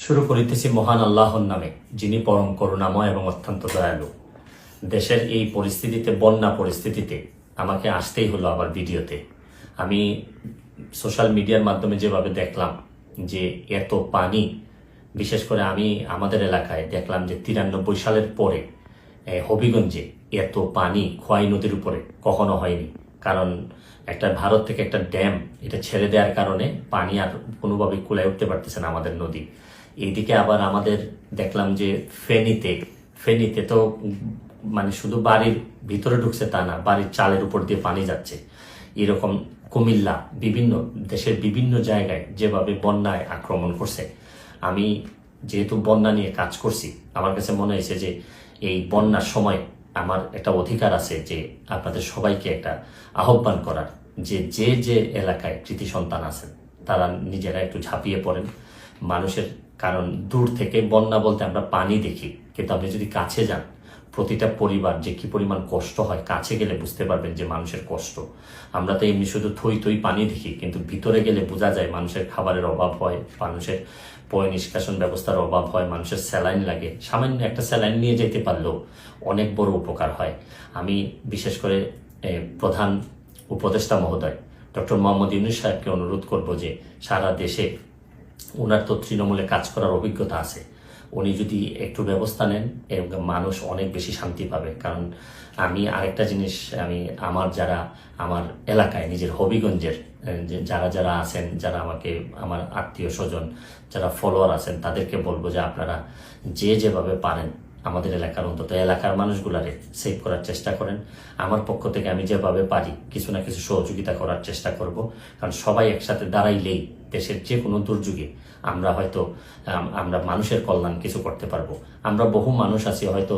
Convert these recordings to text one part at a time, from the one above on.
শুরু করিতেছি মহান আল্লাহর নামে, যিনি পরম করুণাময় এবং অত্যন্ত দয়ালু। দেশের এই পরিস্থিতিতে, বন্যা পরিস্থিতিতে আমাকে আসতেই হলো আবার ভিডিওতে। আমি সোশ্যাল মিডিয়ার মাধ্যমে যেভাবে দেখলাম যে এত পানি, বিশেষ করে আমি আমাদের এলাকায় দেখলাম যে 93 সালের পরে হবিগঞ্জে এত পানি খোয়াই নদীর উপরে কখনো হয়নি। কারণ একটা ভারত থেকে একটা ড্যাম এটা ছেড়ে দেওয়ার কারণে পানি আর কোনোভাবেই কুলায় উঠতে পারতেছে না আমাদের নদী। এইদিকে আবার আমাদের দেখলাম যে ফেনীতে তো মানে শুধু বাড়ির ভিতরে ঢুকছে তা না, বাড়ির চালের উপর দিয়ে পানি যাচ্ছে। এরকম কুমিল্লা, বিভিন্ন দেশের বিভিন্ন জায়গায় যেভাবে বন্যায় আক্রমণ করছে। আমি যেহেতু বন্যা নিয়ে কাজ করছি, আমার কাছে মনে হয়েছে যে এই বন্যার সময় আমার একটা অধিকার আছে যে আপনাদের সবাইকে একটা আহ্বান করার, যে যে যে এলাকায় কৃতি সন্তান আছেন তারা নিজেরা একটু ঝাঁপিয়ে পড়েন মানুষের। কারণ দূর থেকে বন্যা বলতে আমরা পানি দেখি, কিন্তু আপনি যদি কাছে যান, প্রতিটা পরিবার যে কি পরিমাণ কষ্ট হয়, কাছে গেলে বুঝতে পারবেন যে মানুষের কষ্ট। আমরা তো এমনি শুধু থই পানি দেখি, কিন্তু ভিতরে গেলে বোঝা যায় মানুষের খাবারের অভাব হয়, মানুষের পয় নিষ্কাশন ব্যবস্থার অভাব হয়, মানুষের স্যালাইন লাগে। সামান্য একটা স্যালাইন নিয়ে যেতে পারলেও অনেক বড় উপকার হয়। আমি বিশেষ করে প্রধান উপদেষ্টা মহোদয় ডক্টর মোহাম্মদ ইউনূস সাহেবকে অনুরোধ করব যে সারা দেশে, ওনার তো তৃণমূলে কাজ করার অভিজ্ঞতা আছে, উনি যদি একটু ব্যবস্থা নেন মানুষ অনেক বেশি শান্তি পাবে। কারণ আমি আরেকটা জিনিস, আমি আমার এলাকায় নিজের হবিগঞ্জের যারা আছেন, যারা আমাকে, আমার আত্মীয় স্বজন, যারা ফলোয়ার আছেন, তাদেরকে বলবো যে আপনারা যেভাবে পারেন আমাদের এলাকার, অন্তত এলাকার মানুষগুলারে সেভ করার চেষ্টা করেন। আমার পক্ষ থেকে আমি যেভাবে পারি কিছু না কিছু সহযোগিতা করার চেষ্টা করব। কারণ সবাই একসাথে দাঁড়াইলেই দেশের যে কোনো দুর্যোগে আমরা মানুষের কল্যাণ কিছু করতে পারবো। আমরা বহু মানুষ আছি, হয়তো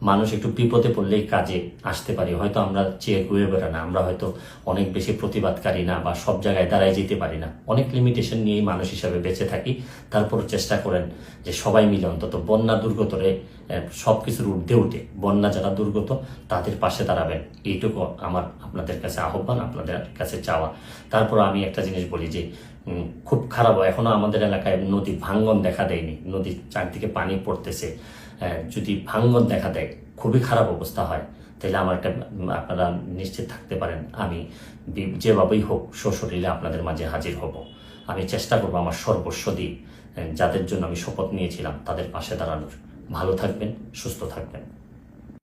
মানুষ একটু বিপদে পড়লেই কাজে আসতে পারি, হয়তো আমরা চেয়ে ঘুরে বেড়া না, আমরা হয়তো অনেক বেশি প্রতিবাদকারী না, বা সব জায়গায় দাঁড়ায় যেতে পারি না, অনেক লিমিটেশন নিয়েই মানুষ হিসাবে বেঁচে থাকি। তারপর চেষ্টা করেন যে সবাই মিলে অন্তত বন্যা দুর্গতরে সবকিছুর ঊর্ধ্বে উঠে বন্যা যারা দুর্গত তাদের পাশে দাঁড়াবেন, এইটুকু আমার আপনাদের কাছে আহ্বান, আপনাদের কাছে চাওয়া। তারপর আমি একটা জিনিস বলি যে খুব খারাপ, এখনো আমাদের এলাকায় নদী ভাঙ্গন দেখা দেয়নি, নদীর চারদিকে পানি পড়তেছে। যদি ভাঙ্গন দেখা দেয়, খুবই খারাপ অবস্থা হয়, তাহলে আমার একটা, আপনারা নিশ্চিত থাকতে পারেন আমি যেভাবেই হোক সশরীরে আপনাদের মাঝে হাজির হব। আমি চেষ্টা করবো আমার সর্বস্ব দিয়ে যাদের জন্য আমি শপথ নিয়েছিলাম তাদের পাশে দাঁড়ানোর। ভালো থাকবেন, সুস্থ থাকবেন।